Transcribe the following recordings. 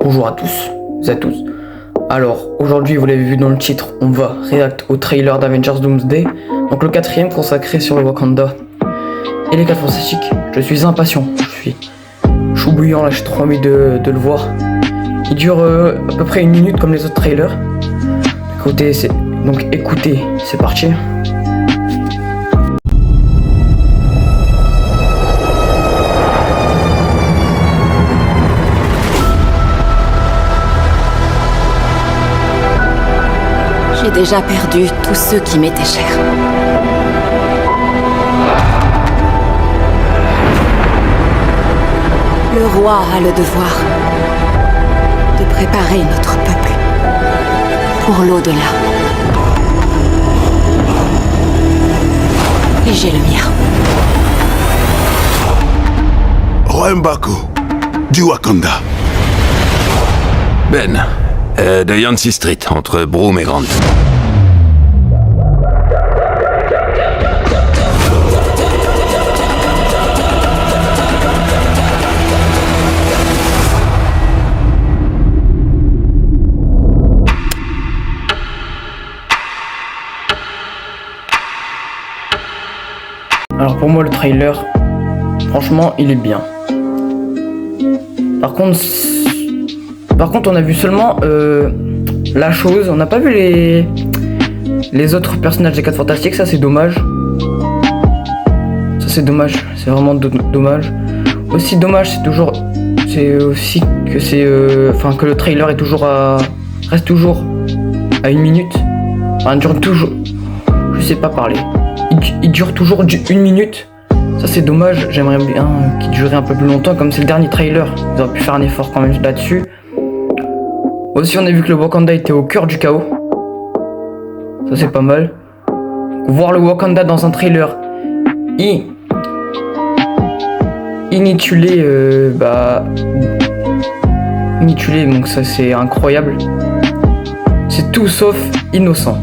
Bonjour à tous et à tous. Alors, aujourd'hui, vous l'avez vu dans le titre, on va réact au trailer d'Avengers Doomsday, donc le quatrième consacré sur le Wakanda et les 4 fantastiques. Je suis impatient, je suis chaud bouillant là, j'ai trop envie de le voir. Il dure à peu près 1 minute comme les autres trailers. Écoutez, c'est parti. J'ai déjà perdu tous ceux qui m'étaient chers. Le roi a le devoir de préparer notre peuple pour l'au-delà. Et j'ai le mien. Roi M'Baku, du Wakanda. Ben, de Yancey Street, entre Broome et Grant. Alors pour moi le trailer, franchement il est bien. Par contre on a vu seulement la chose, on n'a pas vu les autres personnages des 4 fantastiques, ça c'est dommage. Ça c'est dommage, c'est vraiment dommage. Aussi dommage c'est aussi que que le trailer reste toujours à 1 minute. Enfin dure toujours, je sais pas parler. Il dure toujours 1 minute. Ça c'est dommage, j'aimerais bien qu'il dure un peu plus longtemps comme c'est le dernier trailer. Ils auraient pu faire un effort quand même là-dessus. Aussi on a vu que le Wakanda était au cœur du chaos. Ça c'est pas mal. Voir le Wakanda dans un trailer inutile, donc ça c'est incroyable. C'est tout sauf innocent.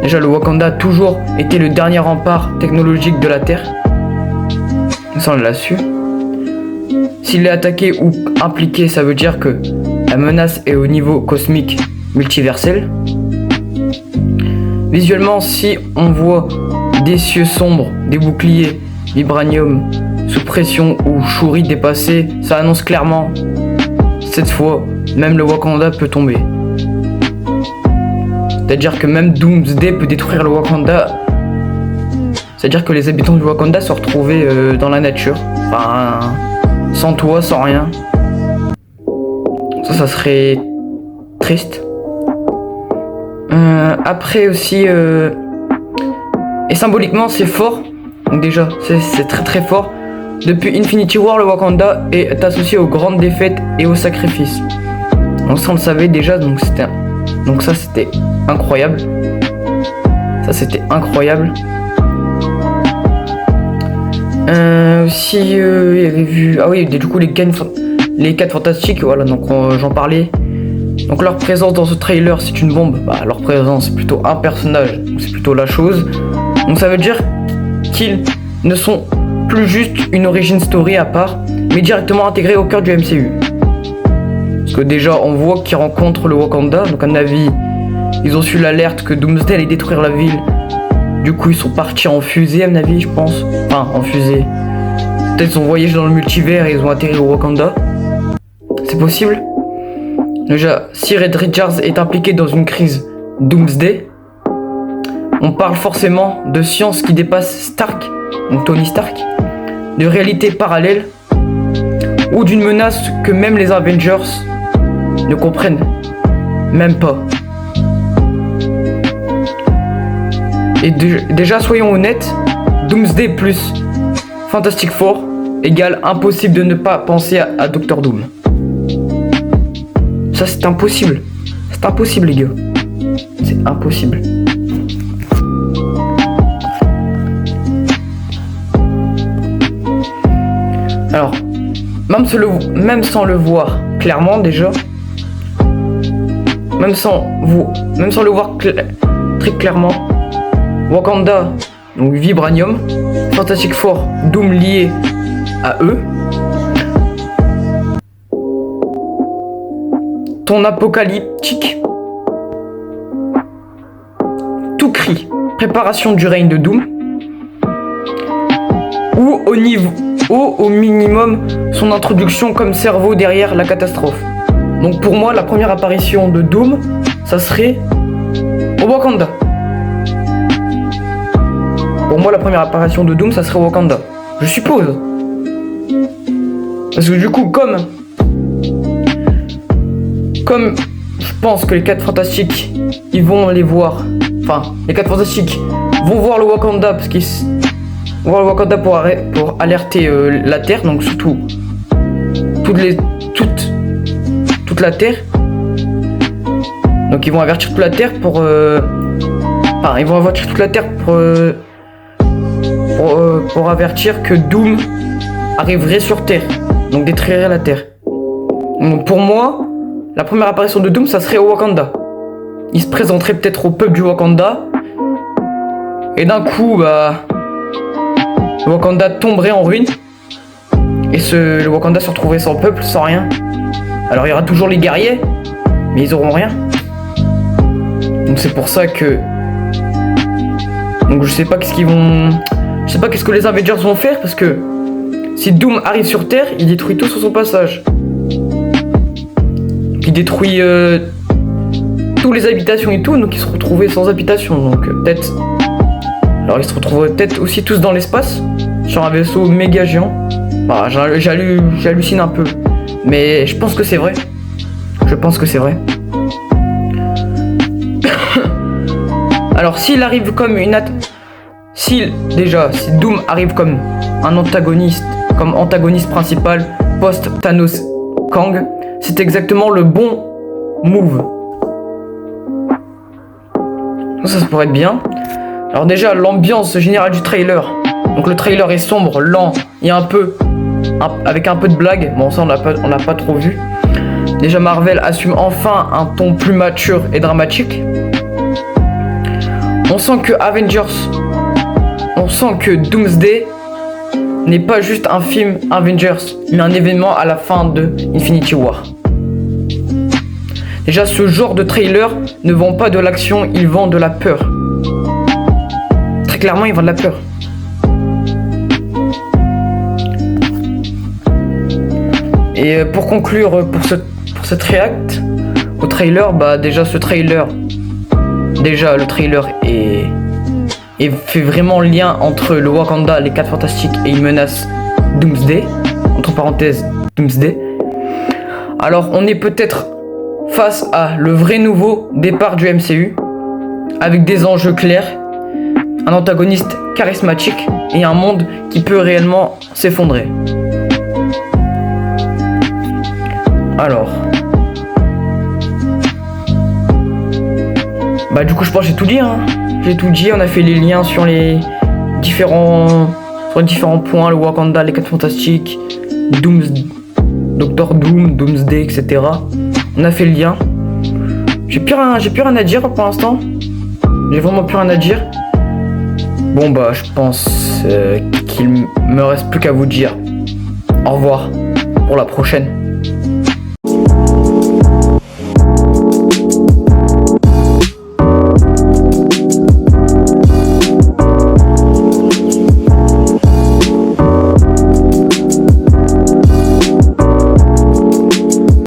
Déjà le Wakanda a toujours été le dernier rempart technologique de la Terre. Ça on l'a su. S'il est attaqué ou impliqué, ça veut dire que la menace est au niveau cosmique multiversel. Visuellement, si on voit des cieux sombres, des boucliers, vibranium sous pression ou Shuri dépassé, ça annonce clairement, cette fois, même le Wakanda peut tomber. C'est-à-dire que même Doomsday peut détruire le Wakanda. C'est-à-dire que les habitants du Wakanda se retrouvaient dans la nature. Enfin, sans toit, sans rien. Ça serait triste. Après aussi... Et symboliquement, c'est fort. Donc déjà, c'est très très fort. Depuis Infinity War, le Wakanda est associé aux grandes défaites et aux sacrifices. Donc ça, on le savait déjà, donc ça c'était incroyable. Ça c'était incroyable. Aussi il y avait vu. Ah oui, du coup les 4 fantastiques, voilà, donc j'en parlais. Donc leur présence dans ce trailer c'est une bombe. Leur présence c'est plutôt un personnage, donc c'est plutôt la chose. Donc ça veut dire qu'ils ne sont plus juste une origin story à part, mais directement intégrés au cœur du MCU. Parce que déjà on voit qu'ils rencontrent le Wakanda, donc à mon avis ils ont su l'alerte que Doomsday allait détruire la ville. Du coup ils sont partis en fusée à mon avis je pense. Enfin en fusée. Peut-être ils ont voyagé dans le multivers et ils ont atterri au Wakanda. C'est possible. Déjà si Reed Richards est impliqué dans une crise Doomsday, on parle forcément de science qui dépasse Stark, donc Tony Stark, de réalité parallèle ou d'une menace que même les Avengers ne comprennent même pas. Et déjà soyons honnêtes, Doomsday plus Fantastic Four égale impossible de ne pas penser à Doctor Doom. Ça c'est impossible. C'est impossible les gars. C'est impossible. Alors, même sans le voir clairement déjà, même sans le voir très clairement, Wakanda, donc Vibranium, Fantastic Four, Doom lié à eux, ton apocalyptique. Tout cri, préparation du règne de Doom. Ou au minimum son introduction comme cerveau derrière la catastrophe. Donc pour moi, la première apparition de Doom, ça serait au Wakanda. Pour moi, la première apparition de Doom, ça serait au Wakanda. Je suppose. Parce que du coup, comme je pense que les 4 Fantastiques, ils vont les voir. Enfin, les 4 Fantastiques vont voir le Wakanda parce qu'ils vont voir le Wakanda pour alerter la Terre, donc surtout toute la Terre. Donc ils vont avertir toute la Terre pour ils vont avertir toute la Terre pour avertir que Doom arriverait sur Terre, donc détruirait la Terre. Donc pour moi, la première apparition de Doom, ça serait au Wakanda. Il se présenterait peut-être au peuple du Wakanda, et d'un coup, le Wakanda tomberait en ruine, et le Wakanda se retrouverait sans peuple, sans rien. Alors il y aura toujours les guerriers, mais ils auront rien. Donc c'est pour ça que... Donc je sais pas qu'est-ce que les Avengers vont faire, parce que si Doom arrive sur Terre, il détruit tout sur son passage. Il détruit toutes les habitations et tout, donc ils se retrouvaient sans habitation. Donc peut-être... Alors ils se retrouveraient peut-être aussi tous dans l'espace, sur un vaisseau méga géant. Bah, j'hallucine un peu. Mais je pense que c'est vrai. Je pense que c'est vrai. Alors s'il arrive comme si Doom arrive comme un antagoniste, comme antagoniste principal post-Thanos Kang, c'est exactement le bon move. Ça pourrait être bien. Alors déjà, l'ambiance générale du trailer. Donc le trailer est sombre, lent, il y a avec un peu de blague. Bon, ça on l'a pas trop vu. Déjà, Marvel assume enfin un ton plus mature et dramatique. On sent que Doomsday n'est pas juste un film Avengers, mais un événement à la fin de Infinity War. Déjà, ce genre de trailer ne vend pas de l'action, il vend de la peur. Très clairement, il vend de la peur. Et pour conclure, pour cette react au trailer, déjà le trailer fait vraiment lien entre le Wakanda, les 4 Fantastiques et une menace Doomsday, entre parenthèses Doomsday. Alors on est peut-être face à le vrai nouveau départ du MCU, avec des enjeux clairs, un antagoniste charismatique et un monde qui peut réellement s'effondrer. Alors, du coup je pense que j'ai tout dit, J'ai tout dit, on a fait les liens sur les différents points, le Wakanda, les 4 Fantastiques, Doctor Doom, Doomsday, etc. On a fait le lien. J'ai plus rien à dire pour l'instant. J'ai vraiment plus rien à dire. Bon je pense qu'il me reste plus qu'à vous dire au revoir pour la prochaine.